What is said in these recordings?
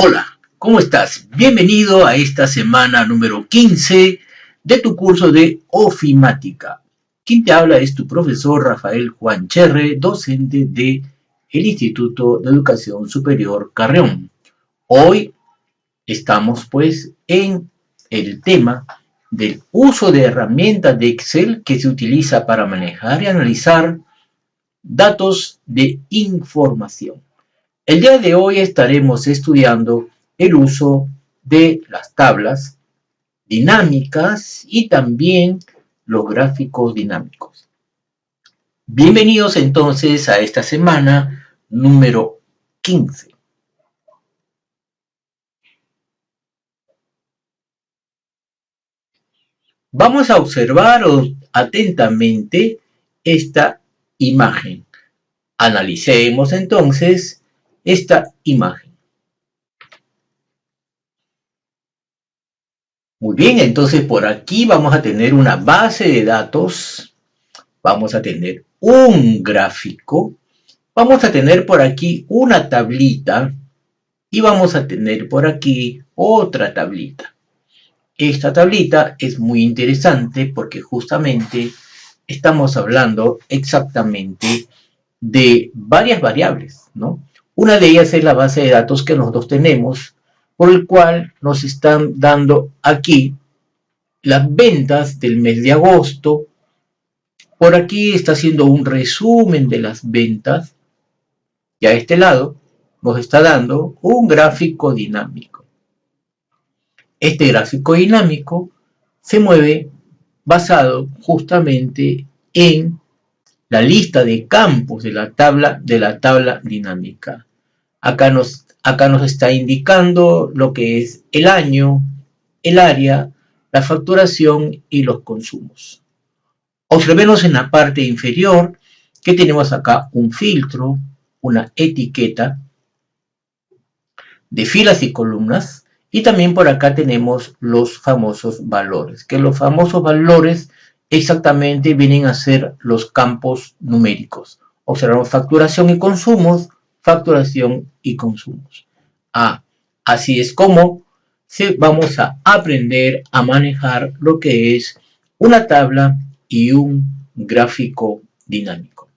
Hola, ¿cómo estás? Bienvenido a esta semana número 15 de tu curso de ofimática. Quien te habla es tu profesor Rafael Juan Cherre, docente del Instituto de Educación Superior Carrión. Hoy estamos pues en el tema del uso de herramientas de Excel que se utiliza para manejar y analizar datos de información. El día de hoy estaremos estudiando el uso de las tablas dinámicas y también los gráficos dinámicos. Bienvenidos entonces a esta semana número 15. Vamos a observar atentamente esta imagen. Analicemos entonces esta imagen. Muy bien, entonces por aquí vamos a tener una base de datos, vamos a tener un gráfico, vamos a tener por aquí una tablita y vamos a tener por aquí otra tablita. Esta tablita es muy interesante porque justamente estamos hablando exactamente de varias variables, ¿no? Una de ellas es la base de datos que nosotros tenemos, por el cual nos están dando aquí las ventas del mes de agosto. Por aquí está haciendo un resumen de las ventas y a este lado nos está dando un gráfico dinámico. Este gráfico dinámico se mueve basado justamente en la lista de campos de la tabla dinámica. Acá nos está indicando lo que es el año, el área, la facturación y los consumos. Observemos en la parte inferior que tenemos acá un filtro, una etiqueta de filas y columnas, y también por acá tenemos los famosos valores, que los famosos valores exactamente vienen a ser los campos numéricos. Observamos facturación y consumos, facturación y consumos. Así es como vamos a aprender a manejar lo que es una tabla y un gráfico dinámico.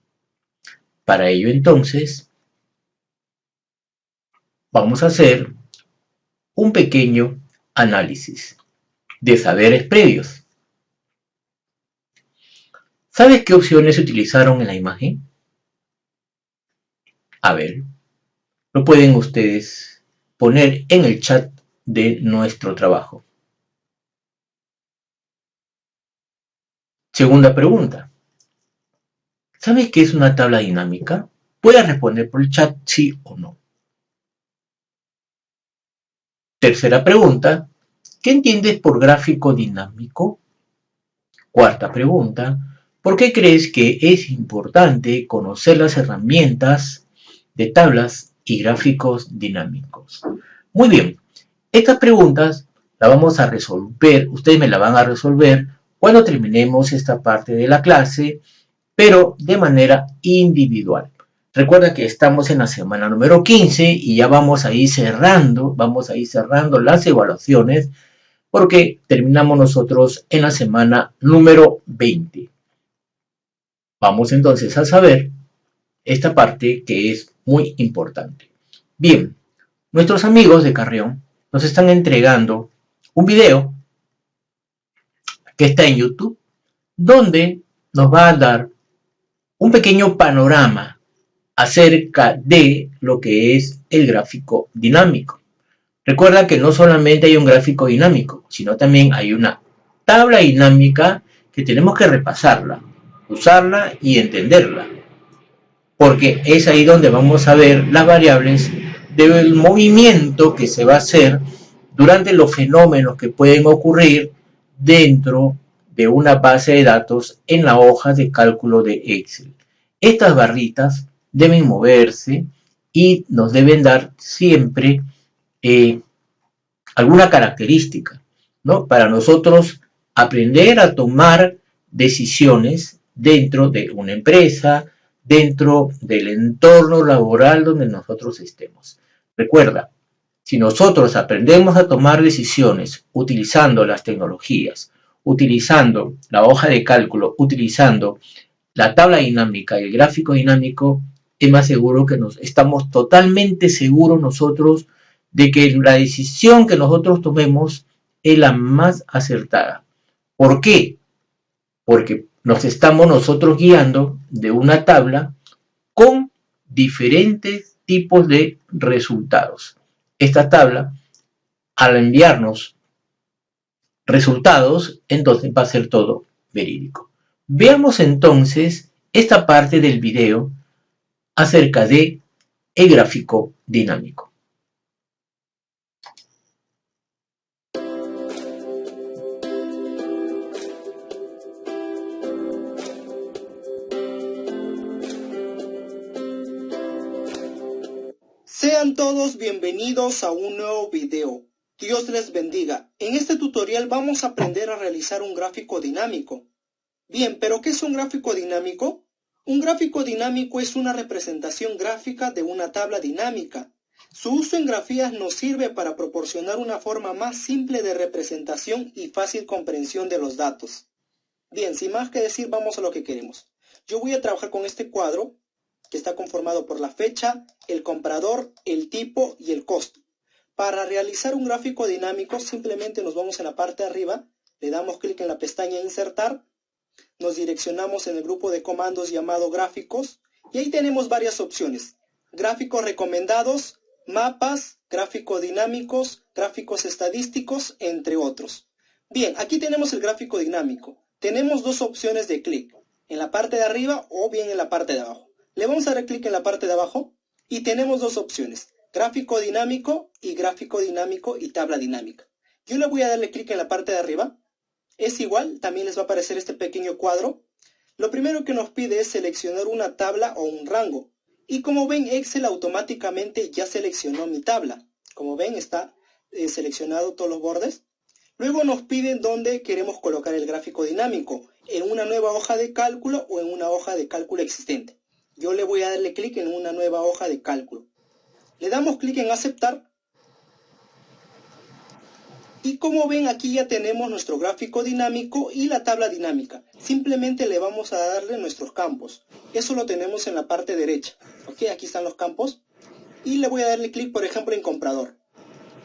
Para ello entonces vamos a hacer un pequeño análisis de saberes previos. ¿Sabes qué opciones se utilizaron en la imagen? A ver, lo pueden ustedes poner en el chat de nuestro trabajo. Segunda pregunta. ¿Sabes qué es una tabla dinámica? Puedes responder por el chat sí o no. Tercera pregunta. ¿Qué entiendes por gráfico dinámico? Cuarta pregunta. ¿Por qué crees que es importante conocer las herramientas de tablas y gráficos dinámicos? Muy bien, estas preguntas las vamos a resolver, ustedes me las van a resolver cuando terminemos esta parte de la clase, pero de manera individual. Recuerda que estamos en la semana número 15 y ya vamos a ir cerrando las evaluaciones porque terminamos nosotros en la semana número 20. Vamos entonces a saber esta parte que es muy importante. Bien, nuestros amigos de Carrión nos están entregando un video que está en YouTube, donde nos va a dar un pequeño panorama acerca de lo que es el gráfico dinámico. Recuerda que no solamente hay un gráfico dinámico, sino también hay una tabla dinámica que tenemos que repasarla, usarla y entenderla, porque es ahí donde vamos a ver las variables del movimiento que se va a hacer durante los fenómenos que pueden ocurrir dentro de una base de datos en la hoja de cálculo de Excel. Estas barritas deben moverse y nos deben dar siempre alguna característica, ¿no? Para nosotros aprender a tomar decisiones dentro de una empresa, dentro del entorno laboral donde nosotros estemos. Recuerda, Si nosotros aprendemos a tomar decisiones utilizando las tecnologías, utilizando la hoja de cálculo, utilizando la tabla dinámica y el gráfico dinámico, es más seguro que estamos totalmente seguros nosotros de que la decisión que nosotros tomemos es la más acertada. ¿Por qué? Porque nos estamos nosotros guiando de una tabla con diferentes tipos de resultados. Esta tabla, al enviarnos resultados, entonces va a ser todo verídico. Veamos entonces esta parte del video acerca de el gráfico dinámico. Sean todos bienvenidos a un nuevo video. Dios les bendiga. En este tutorial vamos a aprender a realizar un gráfico dinámico. Bien, ¿pero qué es un gráfico dinámico? Un gráfico dinámico es una representación gráfica de una tabla dinámica. Su uso en grafías nos sirve para proporcionar una forma más simple de representación y fácil comprensión de los datos. Bien, sin más que decir, vamos a lo que queremos. Yo voy a trabajar con este cuadro, que está conformado por la fecha, el comprador, el tipo y el costo. Para realizar un gráfico dinámico, simplemente nos vamos en la parte de arriba, le damos clic en la pestaña Insertar, nos direccionamos en el grupo de comandos llamado Gráficos, y ahí tenemos varias opciones. Gráficos recomendados, mapas, gráficos dinámicos, gráficos estadísticos, entre otros. Bien, aquí tenemos el gráfico dinámico. Tenemos dos opciones de clic, en la parte de arriba o bien en la parte de abajo. Le vamos a dar clic en la parte de abajo y tenemos dos opciones, gráfico dinámico y tabla dinámica. Yo le voy a darle clic en la parte de arriba. Es igual, también les va a aparecer este pequeño cuadro. Lo primero que nos pide es seleccionar una tabla o un rango. Y como ven, Excel automáticamente ya seleccionó mi tabla. Como ven, está seleccionado todos los bordes. Luego nos piden dónde queremos colocar el gráfico dinámico, en una nueva hoja de cálculo o en una hoja de cálculo existente. Yo le voy a darle clic en una nueva hoja de cálculo. Le damos clic en aceptar. Y como ven, aquí ya tenemos nuestro gráfico dinámico y la tabla dinámica. Simplemente le vamos a darle nuestros campos. Eso lo tenemos en la parte derecha. ¿Ok? Aquí están los campos. Y le voy a darle clic, por ejemplo, en comprador.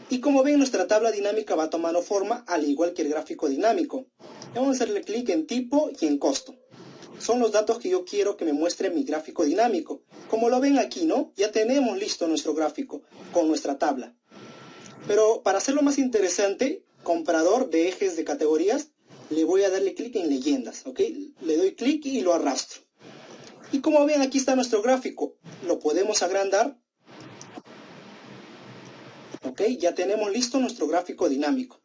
Y como ven, nuestra tabla dinámica va tomando forma al igual que el gráfico dinámico. Le vamos a darle clic en tipo y en costo. Son los datos que yo quiero que me muestre mi gráfico dinámico. Como lo ven aquí, ¿no? Ya tenemos listo nuestro gráfico con nuestra tabla. Pero para hacerlo más interesante, comprador de ejes de categorías, le voy a darle clic en leyendas, ¿ok? Le doy clic y lo arrastro. Y como ven, aquí está nuestro gráfico. Lo podemos agrandar. ¿Ok? Ya tenemos listo nuestro gráfico dinámico,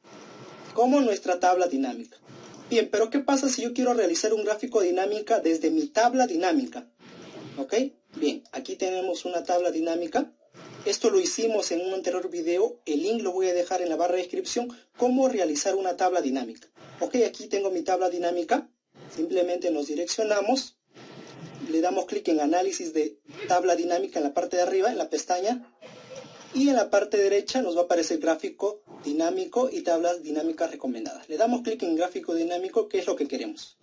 como nuestra tabla dinámica. Bien, pero ¿qué pasa si yo quiero realizar un gráfico dinámica desde mi tabla dinámica? ¿Ok? Bien, aquí tenemos una tabla dinámica. Esto lo hicimos en un anterior video. El link lo voy a dejar en la barra de descripción. Cómo realizar una tabla dinámica. Ok, aquí tengo mi tabla dinámica. Simplemente nos direccionamos. Le damos clic en análisis de tabla dinámica en la parte de arriba, en la pestaña. Y en la parte derecha nos va a aparecer gráfico dinámico y tablas dinámicas recomendadas. Le damos clic en gráfico dinámico, que es lo que queremos.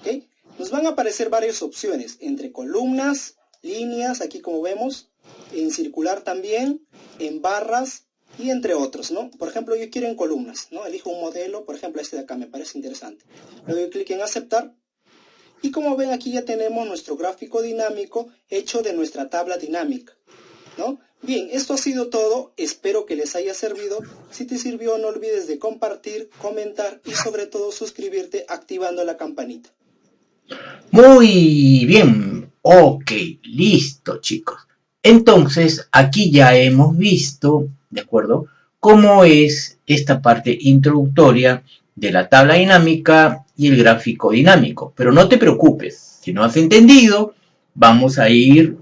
¿Okay? Nos van a aparecer varias opciones, entre columnas, líneas, aquí como vemos, en circular también, en barras y entre otros, ¿no? Por ejemplo, yo quiero en columnas, ¿no? Elijo un modelo, por ejemplo este de acá, me parece interesante. Le doy clic en aceptar. Y como ven, aquí ya tenemos nuestro gráfico dinámico hecho de nuestra tabla dinámica, ¿no? Bien, esto ha sido todo, espero que les haya servido. Si te sirvió, no olvides de compartir, comentar y sobre todo suscribirte activando la campanita. Muy bien, ok, listo chicos. Entonces, aquí ya hemos visto, ¿de acuerdo?, cómo es esta parte introductoria de la tabla dinámica y el gráfico dinámico. Pero no te preocupes, si no has entendido, vamos a ir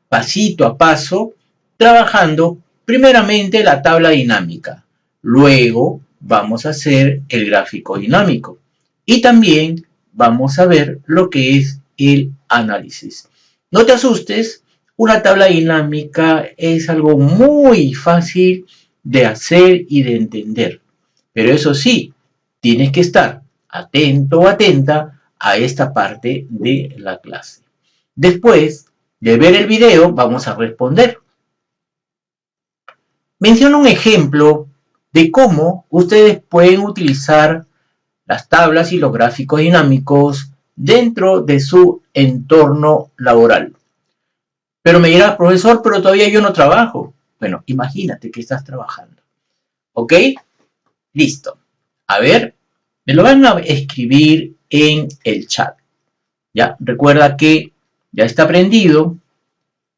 pasito a paso trabajando primeramente la tabla dinámica. Luego vamos a hacer el gráfico dinámico. Y también vamos a ver lo que es el análisis. No te asustes, una tabla dinámica es algo muy fácil de hacer y de entender. Pero eso sí, tienes que estar atento o atenta a esta parte de la clase. Después de ver el video, vamos a responder. Menciono un ejemplo de cómo ustedes pueden utilizar las tablas y los gráficos dinámicos dentro de su entorno laboral. Pero me dirás, profesor, pero todavía yo no trabajo. Bueno, imagínate que estás trabajando. ¿Ok? Listo. A ver, me lo van a escribir en el chat. Ya, recuerda que ya está aprendido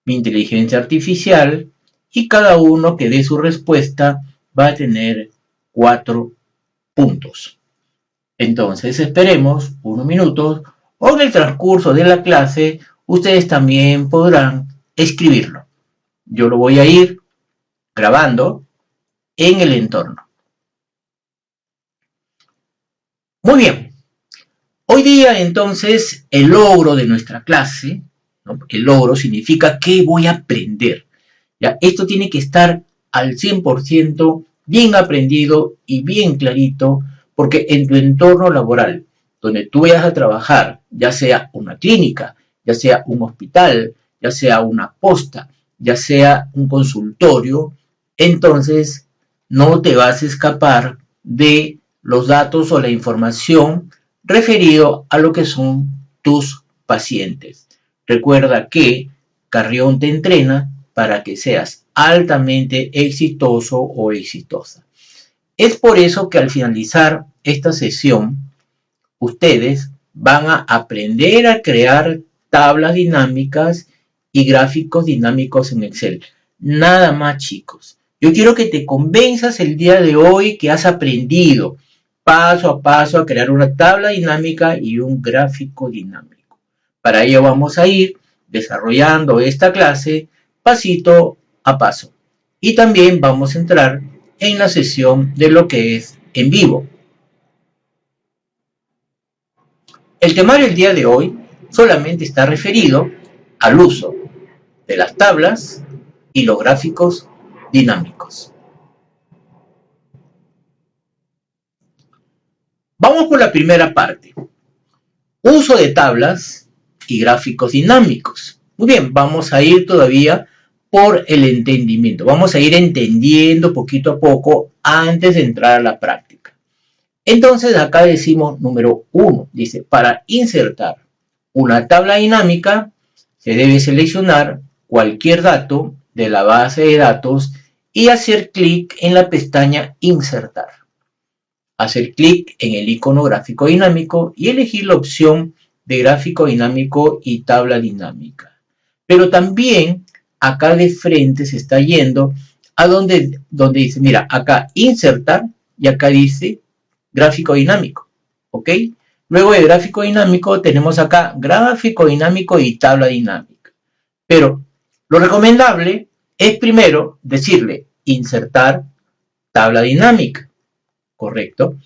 mi inteligencia artificial y cada uno que dé su respuesta va a tener 4 puntos. Entonces esperemos unos minutos o en el transcurso de la clase ustedes también podrán escribirlo. Yo lo voy a ir grabando en el entorno. Muy bien. Hoy día entonces el logro de nuestra clase, ¿no? El logro significa que voy a aprender. ¿Ya? Esto tiene que estar al 100% bien aprendido y bien clarito, porque en tu entorno laboral, donde tú vayas a trabajar, ya sea una clínica, ya sea un hospital, ya sea una posta, ya sea un consultorio, entonces no te vas a escapar de los datos o la información referido a lo que son tus pacientes. Recuerda que Carrión te entrena para que seas altamente exitoso o exitosa. Es por eso que al finalizar esta sesión, ustedes van a aprender a crear tablas dinámicas y gráficos dinámicos en Excel. Nada más, chicos. Yo quiero que te convenzas el día de hoy que has aprendido paso a paso a crear una tabla dinámica y un gráfico dinámico. Para ello vamos a ir desarrollando esta clase pasito a paso. Y también vamos a entrar en la sesión de lo que es en vivo. El temario del día de hoy solamente está referido al uso de las tablas y los gráficos dinámicos. Vamos por la primera parte. Uso de tablas y gráficos dinámicos. Muy bien, vamos a ir todavía por el entendimiento. Vamos a ir entendiendo poquito a poco antes de entrar a la práctica. Entonces acá decimos número 1, dice, para insertar una tabla dinámica se debe seleccionar cualquier dato de la base de datos y hacer clic en la pestaña Insertar. Hacer clic en el icono gráfico dinámico y elegir la opción de gráfico dinámico y tabla dinámica. Pero también acá de frente se está yendo a donde dice, mira, acá insertar y acá dice gráfico dinámico, ¿ok? Luego de gráfico dinámico tenemos acá gráfico dinámico y tabla dinámica. Pero lo recomendable es primero decirle insertar tabla dinámica, ¿correcto?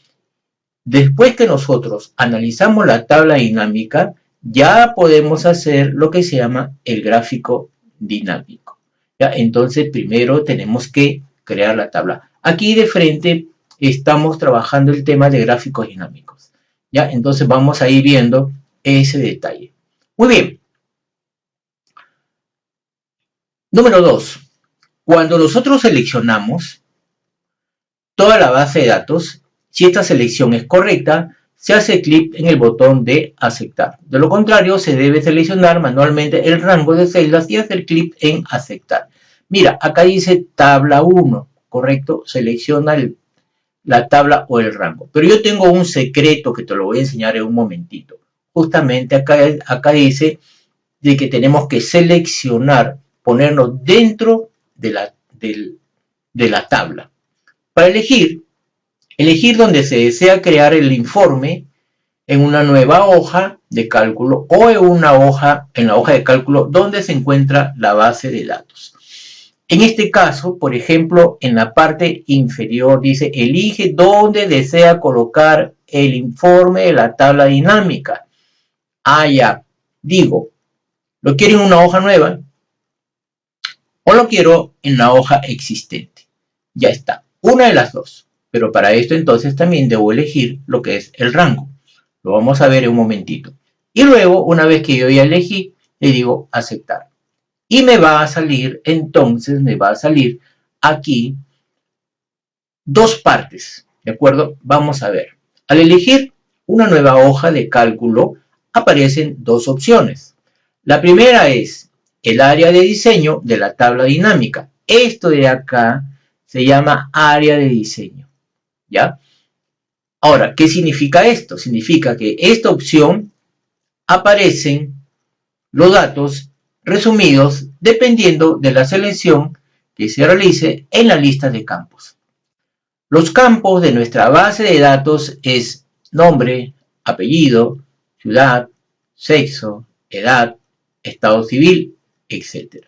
Después que nosotros analizamos la tabla dinámica, ya podemos hacer lo que se llama el gráfico dinámico. ¿Ya? Entonces primero tenemos que crear la tabla. Aquí de frente estamos trabajando el tema de gráficos dinámicos. ¿Ya? Entonces vamos a ir viendo ese detalle. Muy bien. Número 2. Cuando nosotros seleccionamos toda la base de datos, si esta selección es correcta, se hace clic en el botón de aceptar. De lo contrario, se debe seleccionar manualmente el rango de celdas y hacer clic en aceptar. Mira, acá dice tabla 1, ¿correcto? Selecciona la tabla o el rango. Pero yo tengo un secreto que te lo voy a enseñar en un momentito. Justamente acá dice de que tenemos que seleccionar, ponernos dentro de la tabla. Para elegir donde se desea crear el informe en una nueva hoja de cálculo o en la hoja de cálculo donde se encuentra la base de datos. En este caso, por ejemplo, en la parte inferior dice elige dónde desea colocar el informe de la tabla dinámica. Ya, digo, ¿lo quiero en una hoja nueva o lo quiero en la hoja existente? Ya está, una de las dos. Pero para esto entonces también debo elegir lo que es el rango. Lo vamos a ver en un momentito. Y luego, una vez que yo ya elegí, le digo aceptar. Y me va a salir, entonces me va a salir aquí dos partes. ¿De acuerdo? Vamos a ver. Al elegir una nueva hoja de cálculo, aparecen dos opciones. La primera es el área de diseño de la tabla dinámica. Esto de acá se llama área de diseño. ¿Ya? Ahora, ¿qué significa esto? Significa que esta opción aparecen los datos resumidos dependiendo de la selección que se realice en la lista de campos. Los campos de nuestra base de datos es nombre, apellido, ciudad, sexo, edad, estado civil, etc.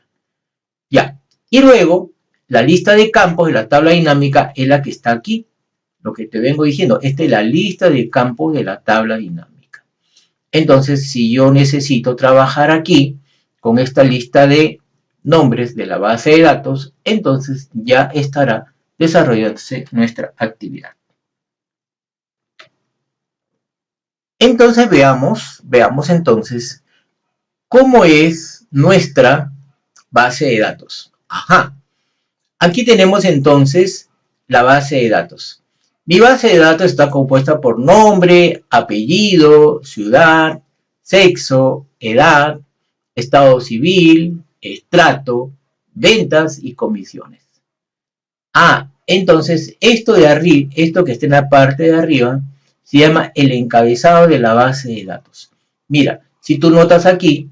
Ya. Y luego, la lista de campos de la tabla dinámica es la que está aquí. Lo que te vengo diciendo, esta es la lista de campos de la tabla dinámica. Entonces, si yo necesito trabajar aquí con esta lista de nombres de la base de datos, entonces ya estará desarrollándose nuestra actividad. Entonces veamos entonces cómo es nuestra base de datos. Ajá. Aquí tenemos entonces la base de datos. Mi base de datos está compuesta por nombre, apellido, ciudad, sexo, edad, estado civil, estrato, ventas y comisiones. Ah, entonces esto de arriba, esto que está en la parte de arriba, se llama el encabezado de la base de datos. Mira, si tú notas aquí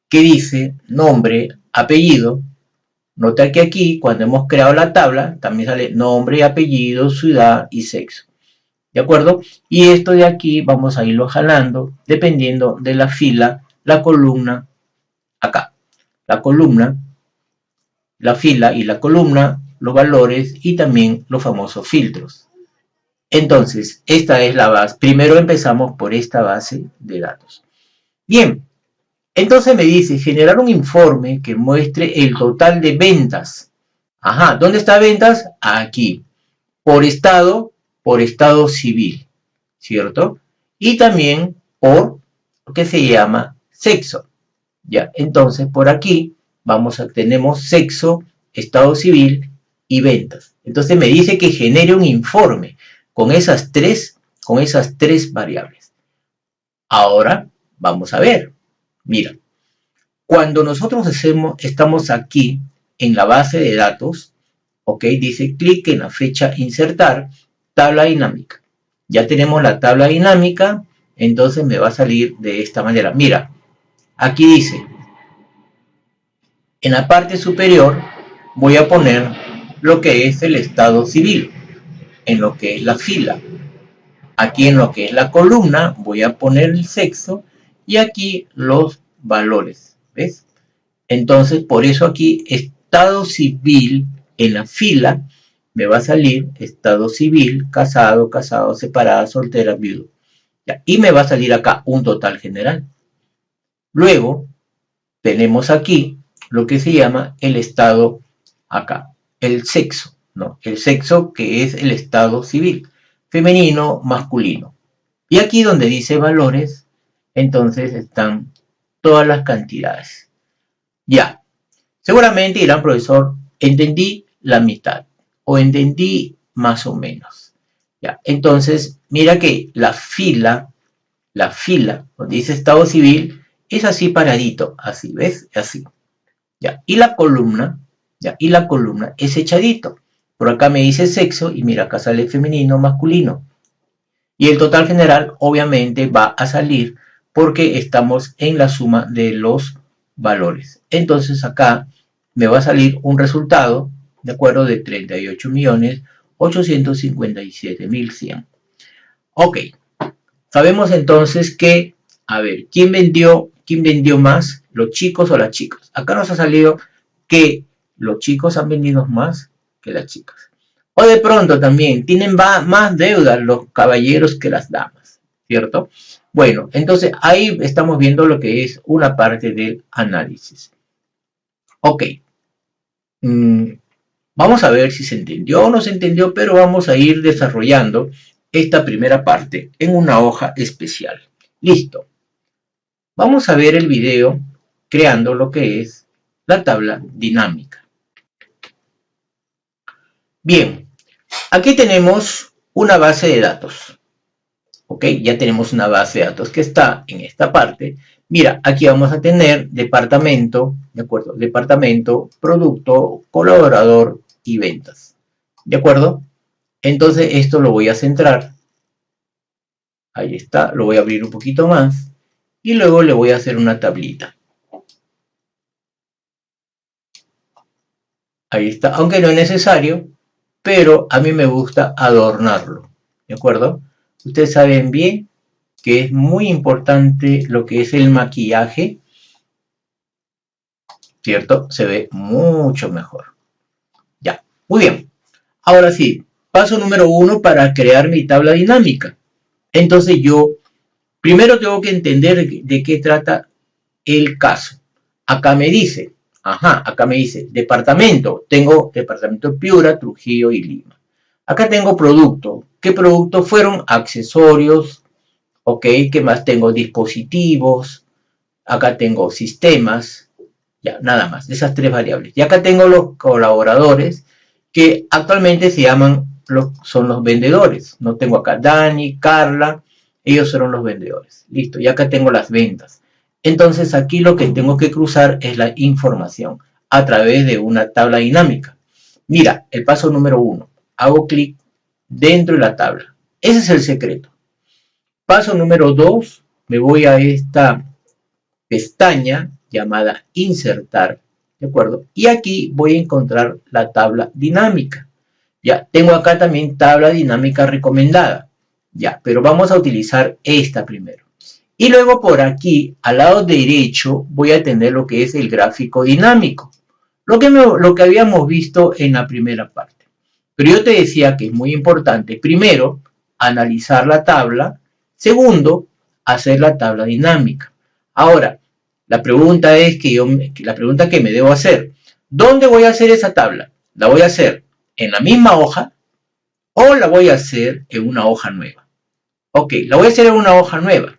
que dice nombre, apellido, nota que aquí, cuando hemos creado la tabla, también sale nombre, apellido, ciudad y sexo. ¿De acuerdo? Y esto de aquí vamos a irlo jalando dependiendo de la fila, la columna, acá. La columna, la fila y la columna, los valores y también los famosos filtros. Entonces, esta es la base. Primero empezamos por esta base de datos. Bien, entonces me dice generar un informe que muestre el total de ventas. Ajá, ¿dónde está ventas? Aquí. Por estado civil, ¿cierto? Y también por lo que se llama sexo. Ya, entonces por aquí tenemos sexo, estado civil y ventas. Entonces me dice que genere un informe con esas tres variables. Ahora vamos a ver. Mira, cuando nosotros estamos aquí en la base de datos, ok, dice clic en la fecha insertar, tabla dinámica. Ya tenemos la tabla dinámica, entonces me va a salir de esta manera. Mira, aquí dice, en la parte superior voy a poner lo que es el estado civil, en lo que es la fila. Aquí en lo que es la columna voy a poner el sexo y aquí los valores, ¿ves? Entonces, por eso aquí estado civil en la fila me va a salir estado civil, casado, casado, separada, soltera, viudo. ¿Ya? Y me va a salir acá un total general. Luego tenemos aquí lo que se llama el estado acá, el sexo, ¿no? El sexo que es el estado civil, femenino, masculino. Y aquí donde dice valores, entonces están todas las cantidades. Ya, seguramente dirán, profesor, entendí la mitad o entendí más o menos. Ya, entonces, mira que la fila, donde dice estado civil, es así paradito, así, ¿ves? Así. Ya, y la columna es echadito. Por acá me dice sexo y mira, acá sale femenino, masculino. Y el total general obviamente va a salir porque estamos en la suma de los valores. Entonces acá me va a salir un resultado, de acuerdo, de 38.857.100. Ok, sabemos entonces que, a ver, ¿quién vendió más? ¿Los chicos o las chicas? Acá nos ha salido que los chicos han vendido más que las chicas. O de pronto también tienen más deudas los caballeros que las damas, ¿cierto? Bueno, entonces ahí estamos viendo lo que es una parte del análisis. Ok. Vamos a ver si se entendió o no se entendió, pero vamos a ir desarrollando esta primera parte en una hoja especial. Listo. Vamos a ver el video creando lo que es la tabla dinámica. Bien, aquí tenemos una base de datos. Ok, ya tenemos una base de datos que está en esta parte. Mira, aquí vamos a tener departamento, ¿de acuerdo? Departamento, producto, colaborador y ventas. ¿De acuerdo? Entonces esto lo voy a centrar. Ahí está, lo voy a abrir un poquito más. Y luego le voy a hacer una tablita. Ahí está, aunque no es necesario, pero a mí me gusta adornarlo. ¿De acuerdo? Ustedes saben bien que es muy importante lo que es el maquillaje, ¿cierto? Se ve mucho mejor. Ya, muy bien. Ahora sí, paso número 1 para crear mi tabla dinámica. Entonces yo primero tengo que entender de qué trata el caso. Acá me dice, acá me dice departamento. Tengo departamento Piura, Trujillo y Lima. Acá tengo producto. ¿Qué productos fueron? Accesorios. Ok, ¿qué más tengo? Dispositivos. Acá tengo sistemas. Ya, nada más. Esas tres variables. Y acá tengo los colaboradores que actualmente se llaman, son los vendedores. No tengo acá Dani, Carla. Ellos son los vendedores. Listo. Y acá tengo las ventas. Entonces aquí lo que tengo que cruzar es la información a través de una tabla dinámica. Mira, el paso número 1. Hago clic dentro de la tabla. Ese es el secreto. Paso número 2. Me voy a esta pestaña llamada insertar. ¿De acuerdo? Y aquí voy a encontrar la tabla dinámica. Ya, tengo acá también tabla dinámica recomendada. Ya, pero vamos a utilizar esta primero. Y luego por aquí, al lado derecho, voy a tener lo que es el gráfico dinámico. Lo que habíamos visto en la primera parte. Pero yo te decía que es muy importante, primero, analizar la tabla. Segundo, hacer la tabla dinámica. Ahora, la pregunta que me debo hacer, ¿dónde voy a hacer esa tabla? ¿La voy a hacer en la misma hoja o la voy a hacer en una hoja nueva? Ok, la voy a hacer en una hoja nueva.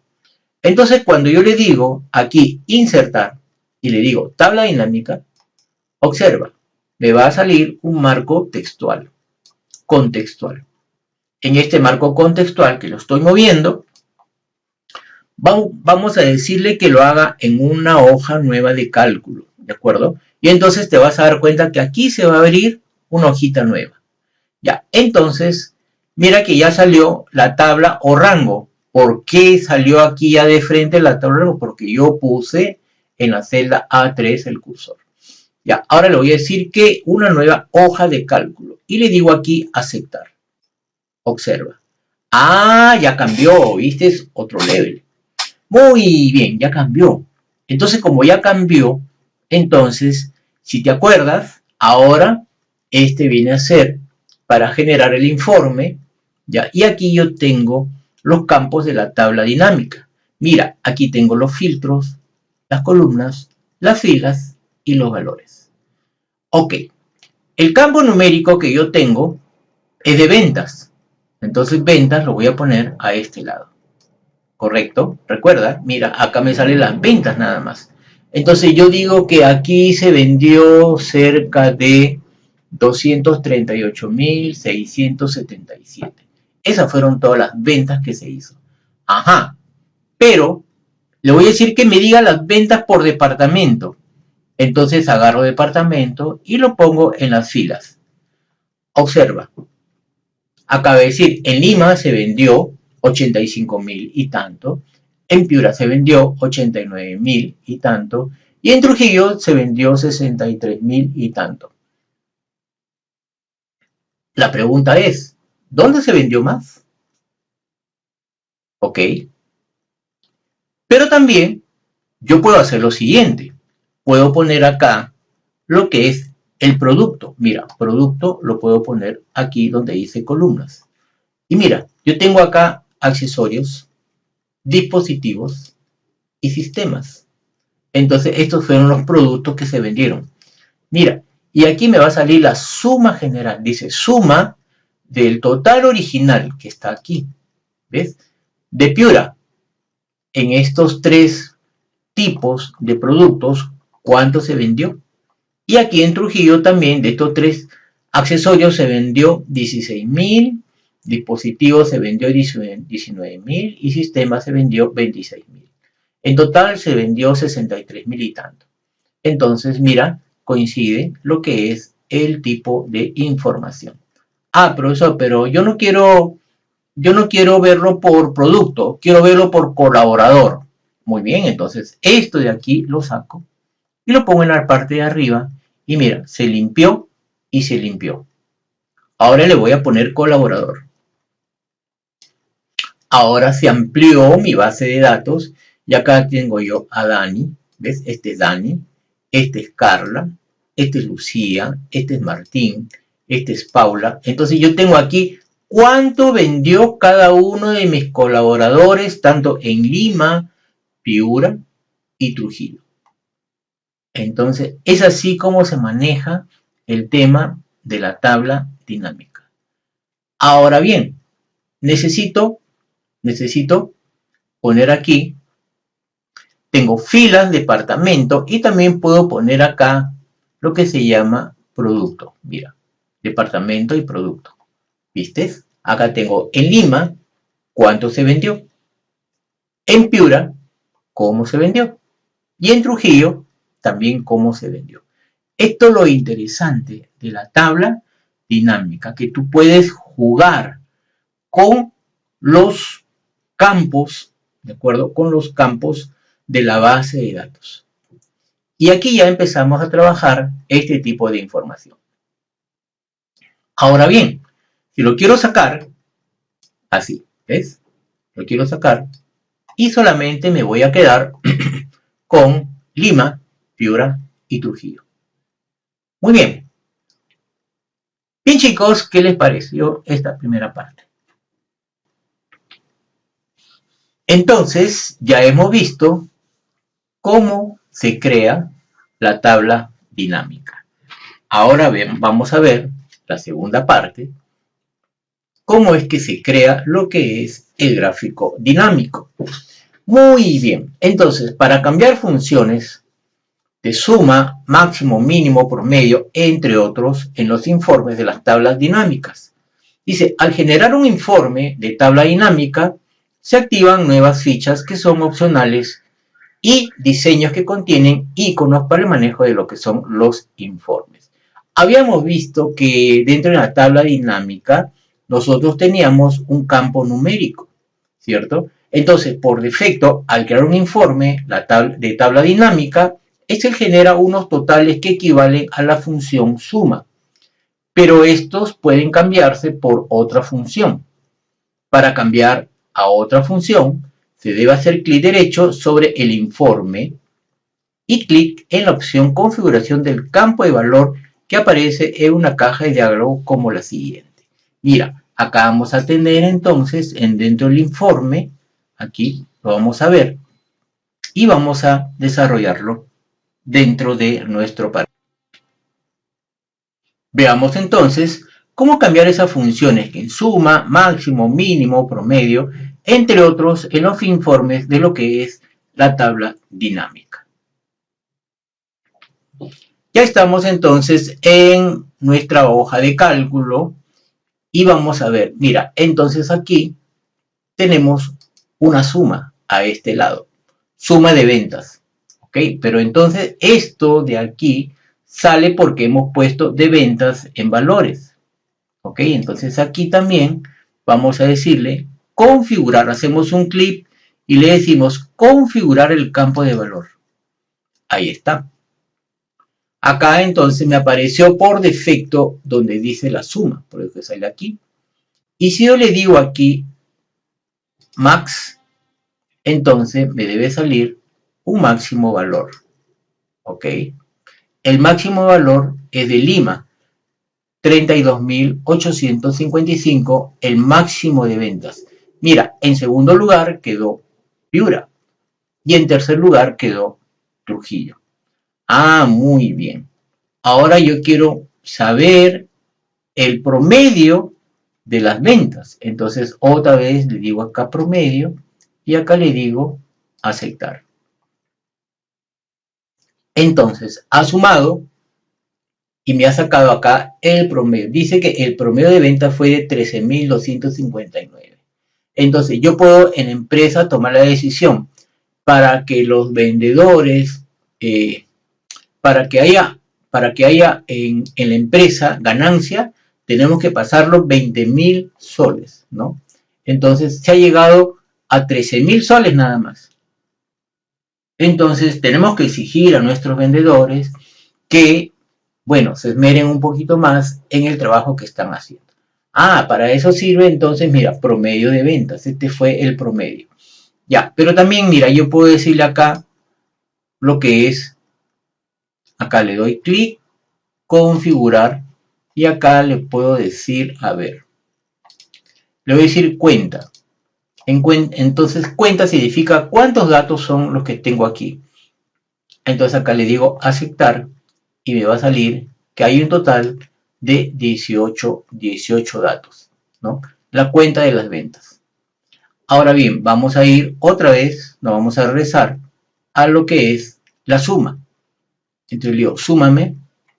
Entonces, cuando yo le digo aquí insertar y le digo tabla dinámica, observa, me va a salir un marco textual, contextual. En este marco contextual que lo estoy moviendo, vamos a decirle que lo haga en una hoja nueva de cálculo, ¿de acuerdo? Y entonces te vas a dar cuenta que aquí se va a abrir una hojita nueva. Ya, entonces, mira que ya salió la tabla o rango. ¿Por qué salió aquí ya de frente la tabla o rango? Porque yo puse en la celda A3 el cursor. Ya, ahora le voy a decir que una nueva hoja de cálculo. Y le digo aquí aceptar. Observa. Ah, ya cambió, ¿viste? Es otro level. Muy bien, ya cambió. Entonces, como ya cambió, entonces, si te acuerdas, ahora este viene a ser para generar el informe, ¿ya? Y aquí yo tengo los campos de la tabla dinámica. Mira, aquí tengo los filtros, las columnas, las filas y los valores. Ok, el campo numérico que yo tengo es de ventas. Entonces, ventas lo voy a poner a este lado. ¿Correcto? Recuerda, mira, acá me salen las ventas nada más. Entonces yo digo que aquí se vendió cerca de 238.677. Esas fueron todas las ventas que se hizo. Ajá, pero le voy a decir que me diga las ventas por departamento. Entonces agarro departamento y lo pongo en las filas. Observa, acaba de decir, en Lima se vendió 85.000 y tanto, en Piura se vendió 89.000 y tanto, y en Trujillo se vendió 63.000 y tanto. La pregunta es, ¿dónde se vendió más? ¿Ok? Pero también yo puedo hacer lo siguiente. Puedo poner acá lo que es el producto. Mira, producto lo puedo poner aquí donde dice columnas. Y mira, yo tengo acá accesorios, dispositivos y sistemas. Entonces, estos fueron los productos que se vendieron. Mira, Y aquí me va a salir la suma general. Dice suma del total original que está aquí. ¿Ves? De Piura. En estos tres tipos de productos, ¿cuánto se vendió? Y aquí en Trujillo también de estos tres accesorios se vendió 16.000, dispositivos se vendió 19.000 y sistemas se vendió 26.000. En total se vendió 63.000 y tanto. Entonces, mira, coincide lo que es el tipo de información. Ah, profesor, pero yo no quiero verlo por producto, quiero verlo por colaborador. Muy bien, entonces esto de aquí lo saco y lo pongo en la parte de arriba y mira, se limpió y se limpió. Ahora le voy a poner colaborador. Ahora se amplió mi base de datos y acá tengo yo a Dani, ¿ves? Este es Dani, este es Carla, este es Lucía, este es Martín, este es Paula. Entonces yo tengo aquí cuánto vendió cada uno de mis colaboradores, tanto en Lima, Piura y Trujillo. Entonces es así como se maneja el tema de la tabla dinámica. Ahora bien, necesito poner aquí, tengo filas, departamento y también puedo poner acá lo que se llama producto. Mira, departamento y producto. ¿Viste? Acá tengo en Lima, cuánto se vendió. En Piura, cómo se vendió. Y en Trujillo, también cómo se vendió. Esto es lo interesante de la tabla dinámica, que tú puedes jugar con los campos, ¿de acuerdo? Con los campos de la base de datos. Y aquí ya empezamos a trabajar este tipo de información. Ahora bien, si lo quiero sacar, así, ¿ves? Lo quiero sacar y solamente me voy a quedar con Lima, Piura y Trujillo. Muy bien. Bien chicos, ¿qué les pareció esta primera parte? Entonces, ya hemos visto cómo se crea la tabla dinámica. Ahora vamos a ver la segunda parte, cómo es que se crea lo que es el gráfico dinámico. Muy bien, entonces para cambiar funciones de suma, máximo, mínimo, promedio, entre otros, en los informes de las tablas dinámicas. Dice, al generar un informe de tabla dinámica, se activan nuevas fichas que son opcionales y diseños que contienen iconos para el manejo de lo que son los informes. Habíamos visto que dentro de la tabla dinámica nosotros teníamos un campo numérico, ¿cierto? Entonces, por defecto, al crear un informe de tabla dinámica, este genera unos totales que equivalen a la función suma, pero estos pueden cambiarse por otra función. Para cambiar a otra función, se debe hacer clic derecho sobre el informe y clic en la opción configuración del campo de valor que aparece en una caja de diálogo como la siguiente. Mira, acá vamos a tener entonces dentro del informe, aquí lo vamos a ver y vamos a desarrollarlo dentro de nuestro parámetro. Veamos entonces cómo cambiar esas funciones en suma, máximo, mínimo, promedio, entre otros en los informes de lo que es la tabla dinámica. Ya estamos entonces en nuestra hoja de cálculo y vamos a ver, mira, entonces aquí tenemos una suma a este lado, suma de ventas, ¿ok? Pero entonces esto de aquí sale porque hemos puesto de ventas en valores, ¿ok? Entonces aquí también vamos a decirle configurar, hacemos un clic y le decimos configurar el campo de valor. Ahí está. Acá entonces me apareció por defecto donde dice la suma, por eso sale aquí. Y si yo le digo aquí max, entonces me debe salir un máximo valor, ¿ok? El máximo valor es de Lima, 32.855, el máximo de ventas. Mira, en segundo lugar quedó Piura y en tercer lugar quedó Trujillo. Ah, muy bien. ahora yo quiero saber el promedio de las ventas. Entonces otra vez le digo acá promedio y acá le digo aceptar. Entonces ha sumado y me ha sacado acá el promedio. Dice que el promedio de ventas fue de 13.259. Entonces yo puedo en empresa tomar la decisión para que los vendedores, para que haya en la empresa ganancia, tenemos que pasar los 20.000 soles, ¿no? Entonces se ha llegado a 13.000 soles nada más. Entonces tenemos que exigir a nuestros vendedores que, bueno, se esmeren un poquito más en el trabajo que están haciendo. Ah, para eso sirve entonces, mira, promedio de ventas. Este fue el promedio. Ya, pero también, mira, yo puedo decirle acá lo que es, acá le doy clic, configurar, y acá le puedo decir, a ver, le voy a decir cuenta. Entonces, cuenta significa cuántos datos son los que tengo aquí. Entonces acá le digo aceptar y me va a salir que hay un total de 18 datos, ¿no? La cuenta de las ventas. Ahora bien, vamos a ir otra vez, nos vamos a regresar a lo que es la suma. Entonces le digo, súmame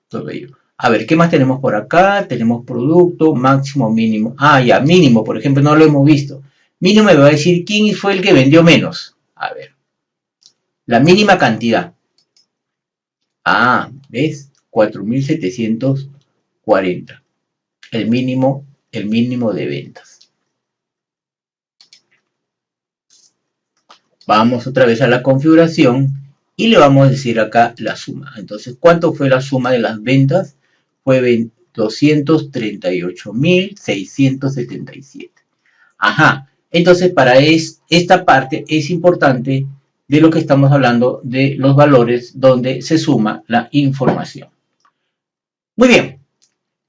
todo ello. A ver, ¿qué más tenemos por acá? Tenemos producto, máximo, mínimo. Ah, ya, mínimo, por ejemplo, no lo hemos visto. Mínimo me va a decir quién fue el que vendió menos. A ver, la mínima cantidad. Ah, ¿ves? 4.740. El mínimo de ventas. Vamos otra vez a la configuración y le vamos a decir acá la suma. Entonces, ¿cuánto fue la suma de las ventas? Fue 238.677. Ajá. Entonces, para esta parte es importante de lo que estamos hablando de los valores donde se suma la información. Muy bien.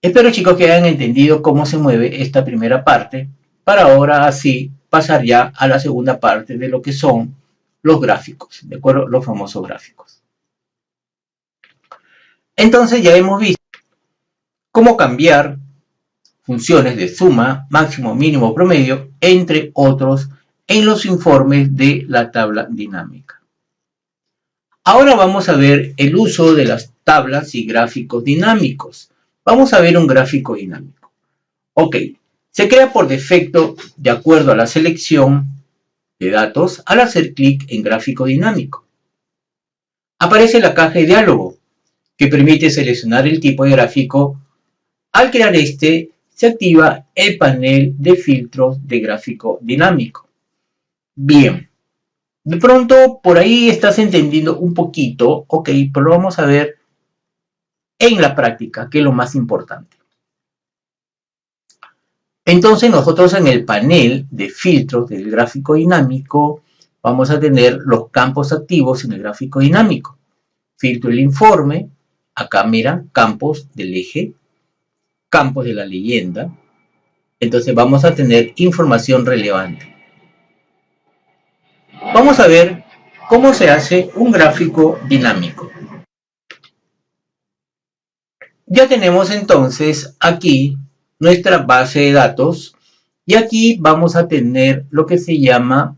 Espero, chicos, que hayan entendido cómo se mueve esta primera parte para ahora así pasar ya a la segunda parte de lo que son los gráficos, ¿de acuerdo? Los famosos gráficos. Entonces ya hemos visto cómo cambiar funciones de suma, máximo, mínimo, promedio, entre otros, en los informes de la tabla dinámica. Ahora vamos a ver el uso de las tablas y gráficos dinámicos. Vamos a ver un gráfico dinámico. Ok, se crea por defecto de acuerdo a la selección de datos al hacer clic en gráfico dinámico. Aparece la caja de diálogo que permite seleccionar el tipo de gráfico. Al crear este, se activa el panel de filtros de gráfico dinámico. Bien, de pronto por ahí estás entendiendo un poquito, ok, pero lo vamos a ver en la práctica, que es lo más importante. Entonces nosotros en el panel de filtros del gráfico dinámico vamos a tener los campos activos en el gráfico dinámico. Filtro el informe, acá mira, campos del eje, campos de la leyenda. Entonces vamos a tener información relevante. Vamos a ver cómo se hace un gráfico dinámico. Ya tenemos entonces aquí nuestra base de datos y aquí vamos a tener lo que se llama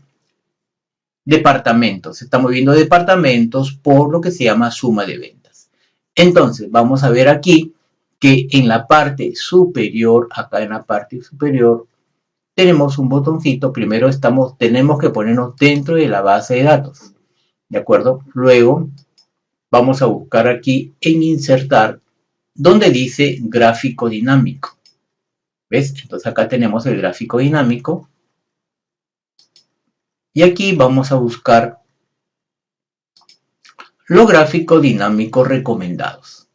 departamentos. Estamos viendo departamentos por lo que se llama suma de ventas. Entonces vamos a ver aquí que en la parte superior, acá en la parte superior, tenemos un botoncito. Primero tenemos que ponernos dentro de la base de datos. ¿De acuerdo? Luego vamos a buscar aquí en insertar donde dice gráfico dinámico. ¿Ves? Entonces acá tenemos el gráfico dinámico. Y aquí vamos a buscar los gráficos dinámicos recomendados.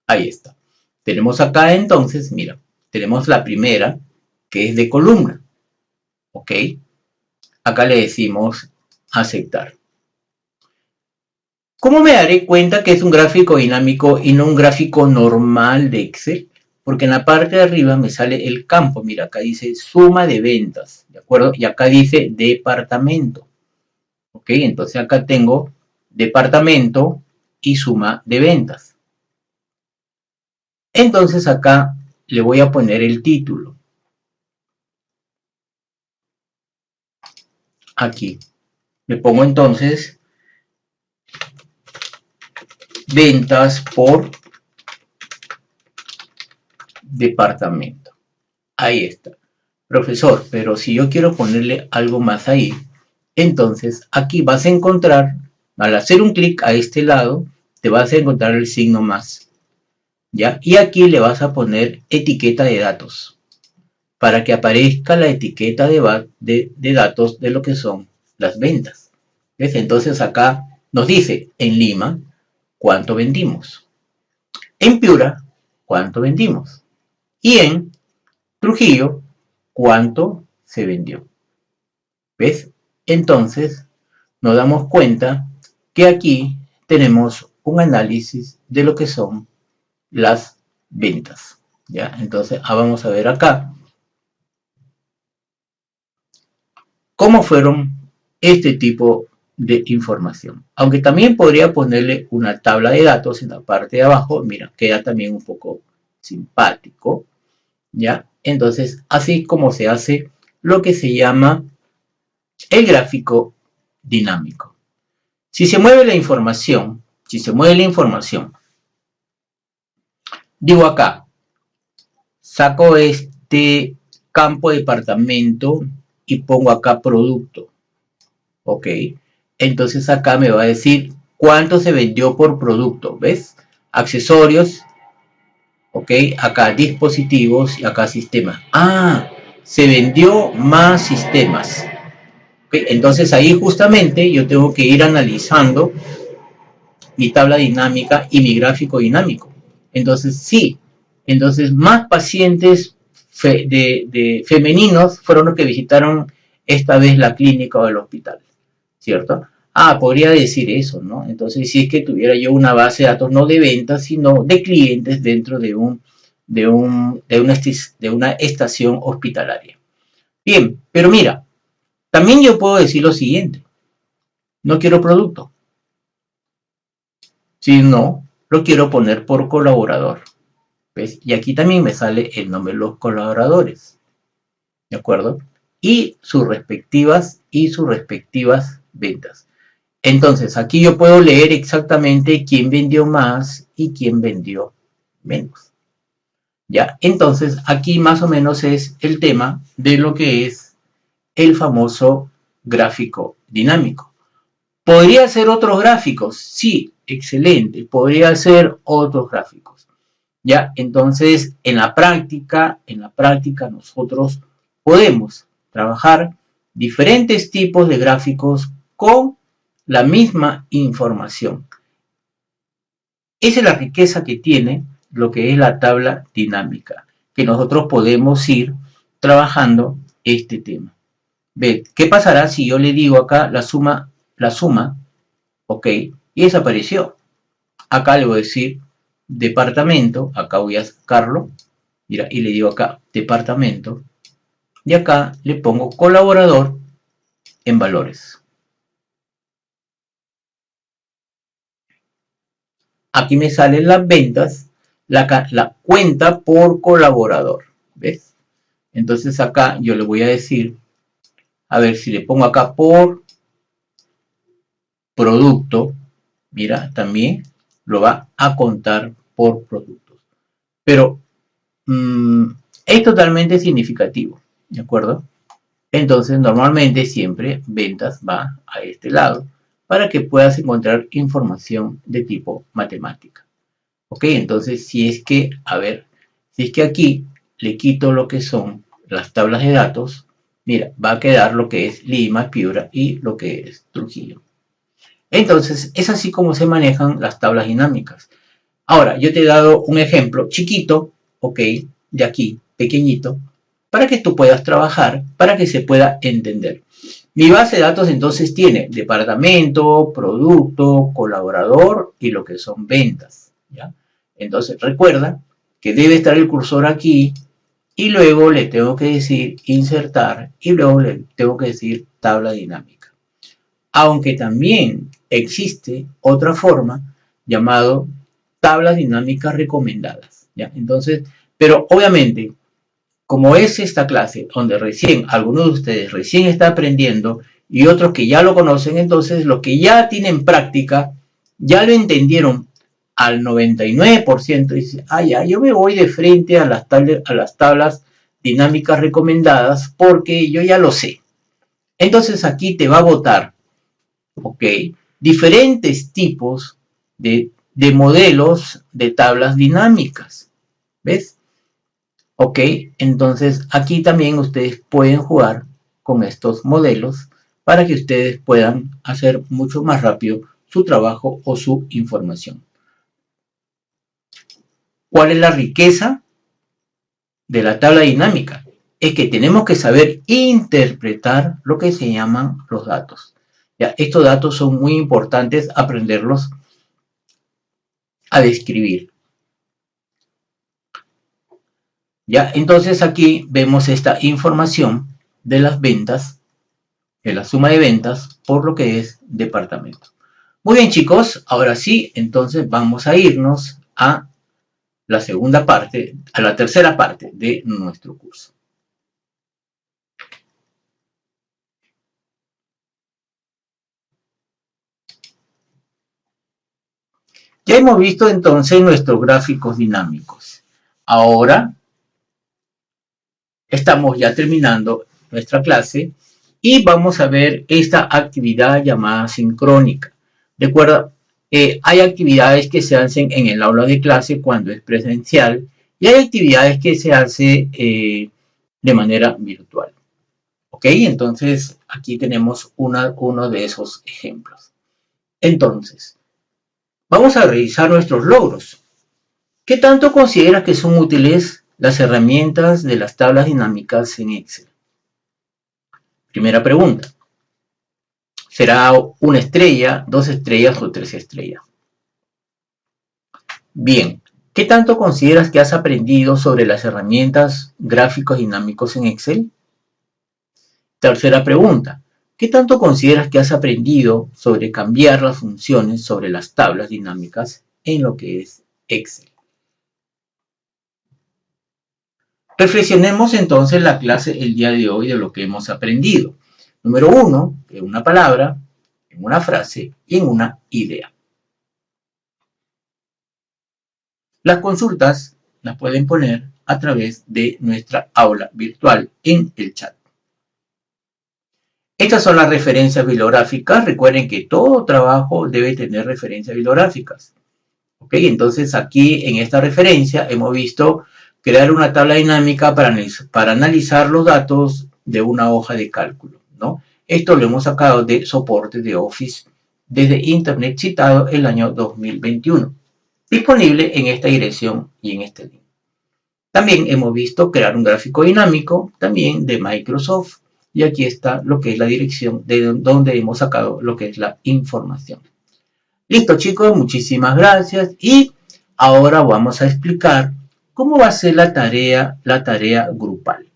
Ahí está. Tenemos acá entonces, mira, tenemos la primera que es de columna. ¿Ok? Acá le decimos aceptar. ¿Cómo me daré cuenta que es un gráfico dinámico y no un gráfico normal de Excel? Porque en la parte de arriba me sale el campo. Mira, acá dice suma de ventas, ¿de acuerdo? Y acá dice departamento. ¿Ok? Entonces acá tengo departamento y suma de ventas. Entonces acá le voy a poner el título. Aquí. Le pongo entonces ventas por departamento. Ahí está. Profesor, pero si yo quiero ponerle algo más ahí, entonces aquí vas a encontrar, al hacer un clic a este lado, te vas a encontrar el signo más. ¿Ya? Y aquí le vas a poner etiqueta de datos, para que aparezca la etiqueta de datos de lo que son las ventas. ¿Ves? Entonces acá nos dice en Lima cuánto vendimos, en Piura cuánto vendimos y en Trujillo cuánto se vendió. ¿Ves? Entonces nos damos cuenta que aquí tenemos un análisis de lo que son las ventas. ¿Ya? Entonces vamos a ver acá cómo fueron este tipo de información. Aunque también podría ponerle una tabla de datos en la parte de abajo, mira, queda también un poco simpático, ¿ya? Entonces, así como se hace lo que se llama el gráfico dinámico. Si se mueve la información, digo acá, saco este campo departamento y pongo acá producto. Ok, entonces acá me va a decir cuánto se vendió por producto, ¿ves? Accesorios, ok, acá dispositivos y acá sistemas. Ah, se vendió más sistemas. Okay, entonces ahí justamente yo tengo que ir analizando mi tabla dinámica y mi gráfico dinámico. Entonces sí, entonces más pacientes femeninos fueron los que visitaron esta vez la clínica o el hospital, ¿cierto? Ah, podría decir eso, ¿no? Entonces, si es que tuviera yo una base de datos no de ventas, sino de clientes dentro de una estación hospitalaria. Bien, pero mira, también yo puedo decir lo siguiente, no quiero producto, sino lo quiero poner por colaborador, ¿ves? Y aquí también me sale el nombre de los colaboradores, ¿de acuerdo? Y sus respectivas ventas. Entonces, aquí yo puedo leer exactamente quién vendió más y quién vendió menos. ¿Ya? Entonces, aquí más o menos es el tema de lo que es el famoso gráfico dinámico. ¿Podría ser otros gráficos? Sí, excelente. Podría ser otros gráficos. ¿Ya? Entonces, en la práctica nosotros podemos trabajar diferentes tipos de gráficos con la misma información. Esa es la riqueza que tiene lo que es la tabla dinámica, que nosotros podemos ir trabajando este tema. Ve, ¿qué pasará si yo le digo acá la suma, ok, y desapareció? Acá le voy a decir departamento, acá voy a sacarlo, mira, y le digo acá departamento, y acá le pongo colaborador en valores. Aquí me salen las ventas, la cuenta por colaborador, ¿ves? Entonces acá yo le voy a decir, a ver si le pongo acá por producto, mira, también lo va a contar por productos. Pero es totalmente significativo, ¿de acuerdo? Entonces normalmente siempre ventas va a este lado para que puedas encontrar información de tipo matemática. Ok, entonces si es que, a ver, si es que aquí le quito lo que son las tablas de datos, mira, va a quedar lo que es Lima, Piura y lo que es Trujillo. Entonces, es así como se manejan las tablas dinámicas. Ahora, yo te he dado un ejemplo chiquito, ok, de aquí, pequeñito, para que tú puedas trabajar, para que se pueda entender. Mi base de datos entonces tiene departamento, producto, colaborador y lo que son ventas, ¿ya? Entonces recuerda que debe estar el cursor aquí y luego le tengo que decir insertar y luego le tengo que decir tabla dinámica. Aunque también existe otra forma llamado tablas dinámicas recomendadas. ¿ya? Entonces, pero obviamente, como es esta clase donde recién, algunos de ustedes recién está aprendiendo y otros que ya lo conocen, entonces los que ya tienen práctica, ya lo entendieron al 99%, dice, ah, ya, yo me voy de frente a las tablas dinámicas recomendadas porque yo ya lo sé. Entonces aquí te va a botar, ¿ok? Diferentes tipos de modelos de tablas dinámicas, ¿ves? Ok, entonces aquí también ustedes pueden jugar con estos modelos para que ustedes puedan hacer mucho más rápido su trabajo o su información. ¿Cuál es la riqueza de la tabla dinámica? Es que tenemos que saber interpretar lo que se llaman los datos. Ya, estos datos son muy importantes aprenderlos a describir. Ya, entonces aquí vemos esta información de las ventas, de la suma de ventas por lo que es departamento. Muy bien, chicos, ahora sí, entonces vamos a irnos a la segunda parte, a la tercera parte de nuestro curso. Ya hemos visto entonces nuestros gráficos dinámicos. Ahora estamos ya terminando nuestra clase y vamos a ver esta actividad llamada sincrónica. Recuerda, hay actividades que se hacen en el aula de clase cuando es presencial y hay actividades que se hacen de manera virtual. ¿Ok? Entonces, aquí tenemos uno de esos ejemplos. Entonces, vamos a revisar nuestros logros. ¿Qué tanto consideras que son útiles las herramientas de las tablas dinámicas en Excel? Primera pregunta. ¿Será una estrella, 2 estrellas o 3 estrellas? Bien. ¿Qué tanto consideras que has aprendido sobre las herramientas gráficos dinámicos en Excel? Tercera pregunta. ¿Qué tanto consideras que has aprendido sobre cambiar las funciones sobre las tablas dinámicas en lo que es Excel? Reflexionemos entonces la clase el día de hoy de lo que hemos aprendido. Número 1, en una palabra, en una frase y en una idea. Las consultas las pueden poner a través de nuestra aula virtual en el chat. Estas son las referencias bibliográficas. Recuerden que todo trabajo debe tener referencias bibliográficas. ¿Ok? Entonces aquí en esta referencia hemos visto crear una tabla dinámica para analizar los datos de una hoja de cálculo, ¿no? Esto lo hemos sacado de soporte de Office desde Internet citado el año 2021. Disponible en esta dirección y en este link. También hemos visto crear un gráfico dinámico también de Microsoft. Y aquí está lo que es la dirección de donde hemos sacado lo que es la información. Listo, chicos, muchísimas gracias. Y ahora vamos a explicar cómo va a ser la tarea grupal.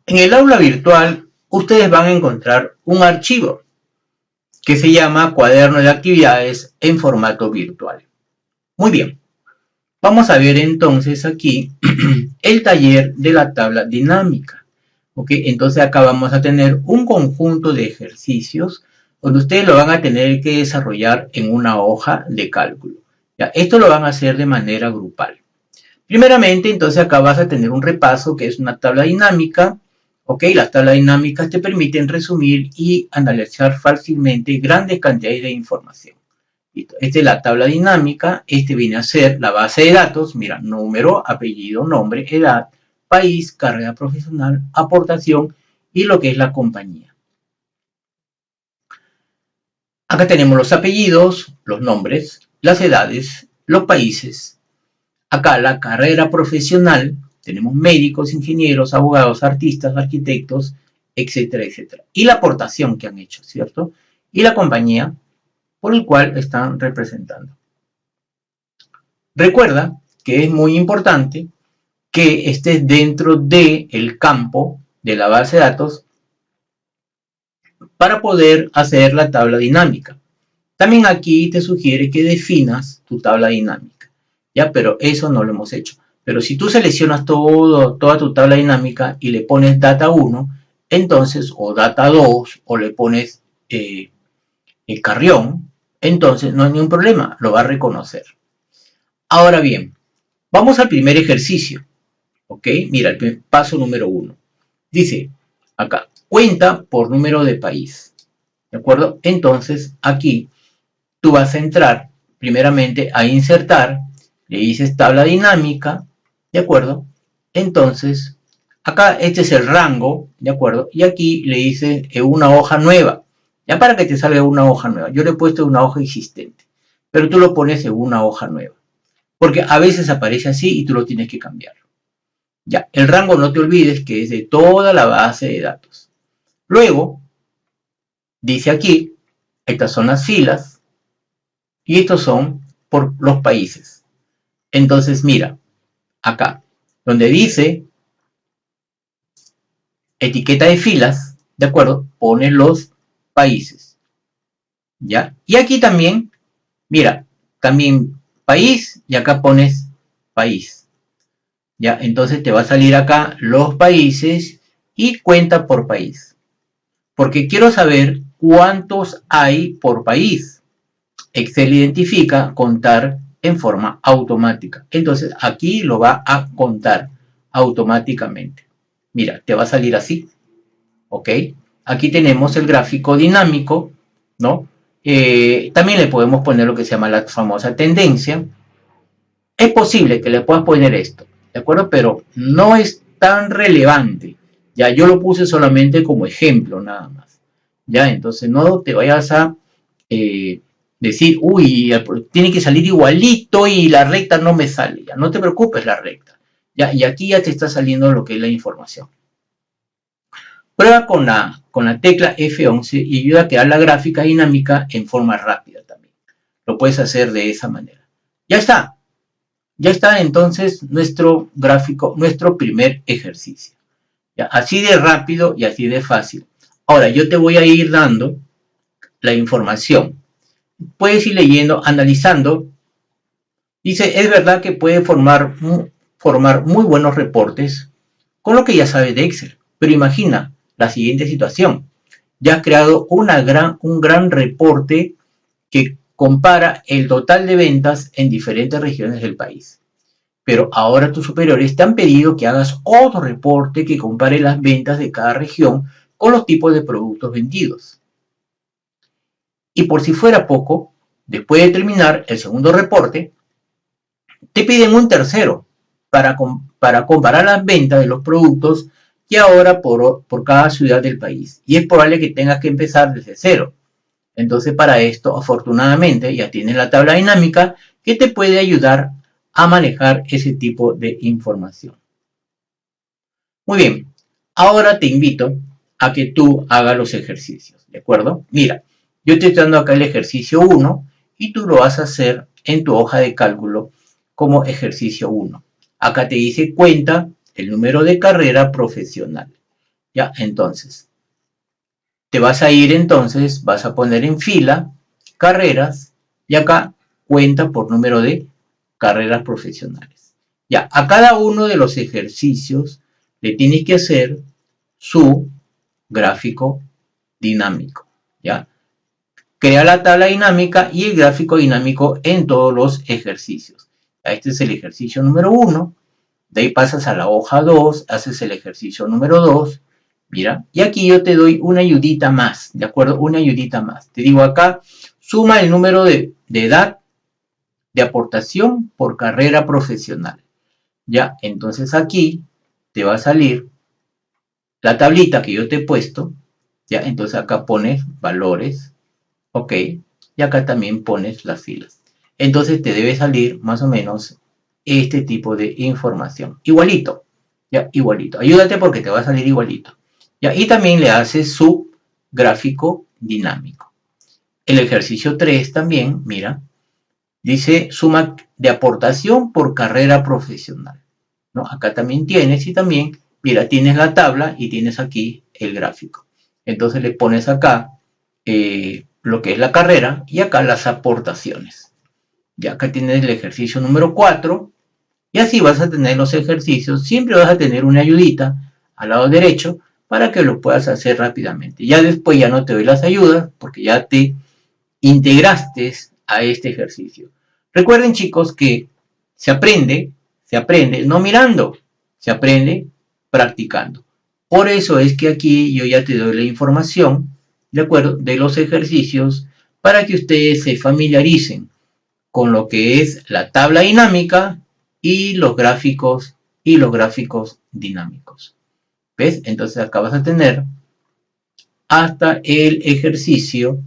En el aula virtual, ustedes van a encontrar un archivo que se llama Cuaderno de Actividades en formato virtual. Muy bien. Vamos a ver entonces aquí el taller de la tabla dinámica. ¿Ok? Entonces acá vamos a tener un conjunto de ejercicios donde ustedes lo van a tener que desarrollar en una hoja de cálculo. ¿Ya? Esto lo van a hacer de manera grupal. Primeramente, entonces acá vas a tener un repaso que es una tabla dinámica. ¿Ok? Las tablas dinámicas te permiten resumir y analizar fácilmente grandes cantidades de información. Esta es la tabla dinámica, este viene a ser la base de datos, mira, número, apellido, nombre, edad, país, carrera profesional, aportación y lo que es la compañía. Acá tenemos los apellidos, los nombres, las edades, los países. Acá la carrera profesional, tenemos médicos, ingenieros, abogados, artistas, arquitectos, etcétera, etcétera. Y la aportación que han hecho, ¿cierto? Y la compañía por el cual están representando. Recuerda que es muy importante que estés dentro del campo de la base de datos para poder hacer la tabla dinámica. También aquí te sugiere que definas tu tabla dinámica, ¿ya? Pero eso no lo hemos hecho. Pero si tú seleccionas toda tu tabla dinámica y le pones data 1, entonces, o data 2, o le pones el carrión, entonces no hay ningún problema, lo va a reconocer. Ahora bien, vamos al primer ejercicio, ¿ok? Mira, el paso número 1. Dice acá, cuenta por número de país, ¿de acuerdo? Entonces, aquí tú vas a entrar primeramente a insertar, le dices tabla dinámica, ¿de acuerdo? Entonces, acá este es el rango, ¿de acuerdo? Y aquí le dices una hoja nueva, ya para que te salga una hoja nueva. Yo le he puesto una hoja existente, pero tú lo pones en una hoja nueva, porque a veces aparece así y tú lo tienes que cambiar. Ya, el rango no te olvides que es de toda la base de datos. Luego, dice aquí, estas son las filas y estos son por los países. Entonces, mira, acá, donde dice etiqueta de filas, ¿de acuerdo? Pones los países, ¿ya? Y aquí también, mira, también país y acá pones país, ¿ya? Entonces te va a salir acá los países y cuenta por país, porque quiero saber cuántos hay por país. Excel identifica contar en forma automática. Entonces aquí lo va a contar automáticamente. Mira, te va a salir así, ¿ok? Aquí tenemos el gráfico dinámico, ¿no? También le podemos poner lo que se llama la famosa tendencia. Es posible que le puedas poner esto, ¿de acuerdo? Pero no es tan relevante. Ya yo lo puse solamente como ejemplo, nada más. Ya, entonces no te vayas a decir, uy, tiene que salir igualito y la recta no me sale. Ya, no te preocupes la recta. Ya, y aquí ya te está saliendo lo que es la información. Prueba con la tecla F11 y ayuda a crear la gráfica dinámica en forma rápida también. Lo puedes hacer de esa manera. Ya está. Ya está entonces nuestro gráfico, nuestro primer ejercicio. ¿Ya? Así de rápido y así de fácil. Ahora yo te voy a ir dando la información. Puedes ir leyendo, analizando. Dice, es verdad que puede formar muy buenos reportes con lo que ya sabes de Excel. Pero imagina la siguiente situación. Ya has creado un gran reporte que compara el total de ventas en diferentes regiones del país. Pero ahora tus superiores te han pedido que hagas otro reporte que compare las ventas de cada región con los tipos de productos vendidos. Y por si fuera poco, después de terminar el segundo reporte, te piden un tercero para comparar las ventas de los productos y ahora por cada ciudad del país. Y es probable que tengas que empezar desde cero. Entonces para esto, afortunadamente, ya tienes la tabla dinámica que te puede ayudar a manejar ese tipo de información. Muy bien, ahora te invito a que tú hagas los ejercicios, ¿de acuerdo? Mira, yo te estoy dando acá el ejercicio 1 y tú lo vas a hacer en tu hoja de cálculo como ejercicio 1. Acá te dice cuenta el número de carrera profesional. Ya, entonces, te vas a ir entonces, vas a poner en fila carreras y acá cuenta por número de carreras profesionales. Ya, a cada uno de los ejercicios le tienes que hacer su gráfico dinámico. ¿Ya? Crea la tabla dinámica y el gráfico dinámico en todos los ejercicios. Este es el ejercicio número 1. De ahí pasas a la hoja 2, haces el ejercicio número 2. Mira, y aquí yo te doy una ayudita más, ¿de acuerdo? Una ayudita más. Te digo acá, suma el número de edad de aportación por carrera profesional. Ya, entonces aquí te va a salir la tablita que yo te he puesto. Ya, entonces acá pones valores, ok, y acá también pones las filas. Entonces te debe salir más o menos este tipo de información. Igualito, ya, igualito. Ayúdate porque te va a salir igualito. Ya, y también le haces su gráfico dinámico. El ejercicio 3 también, mira, dice suma de aportación por carrera profesional. ¿No? Acá también tienes y también, mira, tienes la tabla y tienes aquí el gráfico. Entonces le pones acá lo que es la carrera y acá las aportaciones. Ya acá tienes el ejercicio número 4 y así vas a tener los ejercicios. Siempre vas a tener una ayudita al lado derecho para que lo puedas hacer rápidamente. Ya después ya no te doy las ayudas porque ya te integraste a este ejercicio. Recuerden, chicos, que se aprende no mirando, se aprende practicando. Por eso es que aquí yo ya te doy la información, ¿de acuerdo?, de los ejercicios para que ustedes se familiaricen con lo que es la tabla dinámica y los gráficos dinámicos. ¿Ves? Entonces acá vas a tener hasta el ejercicio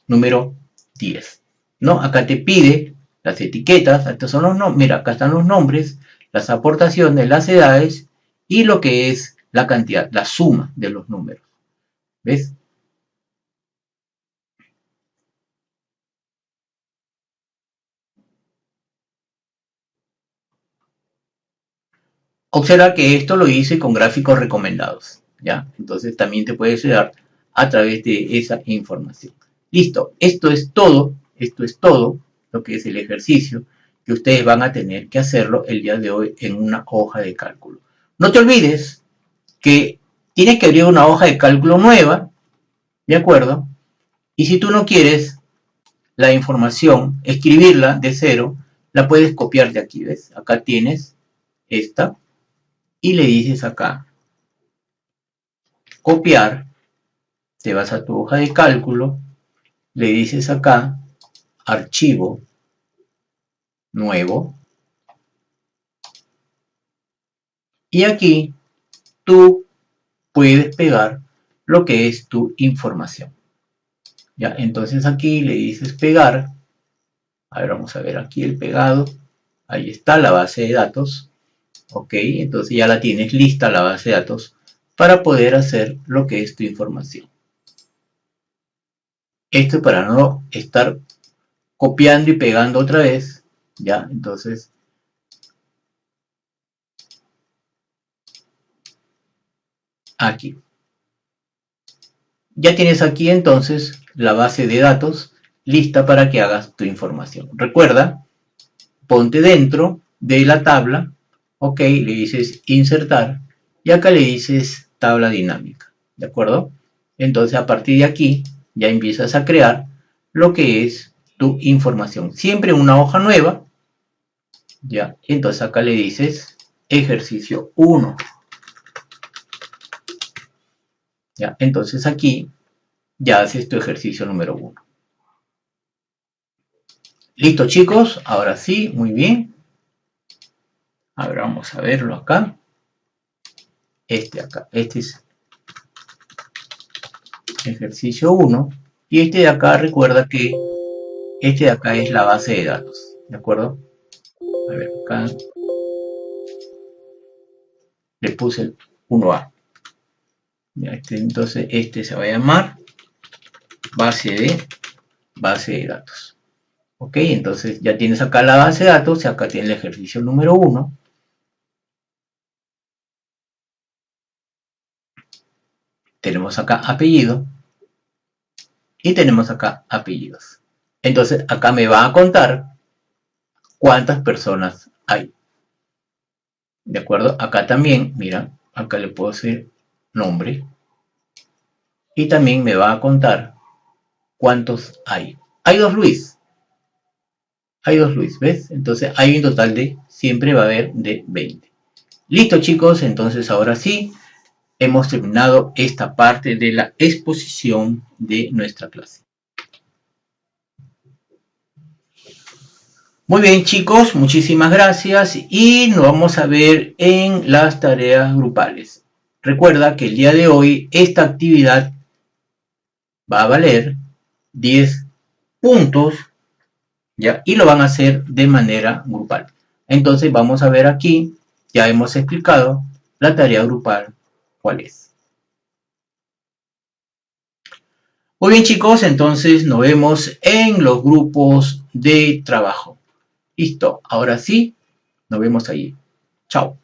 número 10. ¿No? Acá te pide las etiquetas, estos son los nombres, mira, acá están los nombres, las aportaciones, las edades y lo que es la cantidad, la suma de los números. ¿Ves? Observa que esto lo hice con gráficos recomendados, ¿ya? Entonces también te puede ayudar a través de esa información. Listo, esto es todo lo que es el ejercicio que ustedes van a tener que hacerlo el día de hoy en una hoja de cálculo. No te olvides que tienes que abrir una hoja de cálculo nueva, ¿de acuerdo? Y si tú no quieres la información, escribirla de cero, la puedes copiar de aquí, ¿ves? Acá tienes esta y le dices acá copiar, te vas a tu hoja de cálculo, le dices acá archivo nuevo y aquí tú puedes pegar lo que es tu información. Ya, entonces aquí le dices pegar. A ver, vamos a ver aquí el pegado. Ahí está la base de datos. Ok, entonces ya la tienes lista la base de datos para poder hacer lo que es tu información. Esto para no estar copiando y pegando otra vez. Ya, entonces aquí. Ya tienes aquí entonces la base de datos lista para que hagas tu información. Recuerda, ponte dentro de la tabla, ok, le dices insertar y acá le dices tabla dinámica, ¿de acuerdo? Entonces a partir de aquí ya empiezas a crear lo que es tu información. Siempre una hoja nueva, ya, entonces acá le dices ejercicio 1. Ya, entonces aquí ya haces tu ejercicio número 1. Listo, chicos, ahora sí, muy bien. A ver, vamos a verlo acá. Acá, este es ejercicio 1. Y este de acá, recuerda que este de acá es la base de datos, ¿de acuerdo? A ver, acá le puse el 1A. Ya, entonces este se va a llamar base de datos. Ok, entonces ya tienes acá la base de datos y acá tienes el ejercicio número 1. Tenemos acá apellido y tenemos acá apellidos. Entonces acá me va a contar cuántas personas hay. ¿De acuerdo? Acá también, mira, acá le puedo hacer nombre. Y también me va a contar cuántos hay. Hay 2 Luis. Hay 2 Luis, ¿ves? Entonces hay un total de, siempre va a haber de 20. Listo, chicos, entonces ahora sí, hemos terminado esta parte de la exposición de nuestra clase. Muy bien, chicos, muchísimas gracias y nos vamos a ver en las tareas grupales. Recuerda que el día de hoy esta actividad va a valer 10 puntos, ¿ya? Y lo van a hacer de manera grupal. Entonces vamos a ver aquí, ya hemos explicado la tarea grupal, ¿cuál es? Muy bien, chicos, entonces nos vemos en los grupos de trabajo. Listo, ahora sí, nos vemos allí. Chao.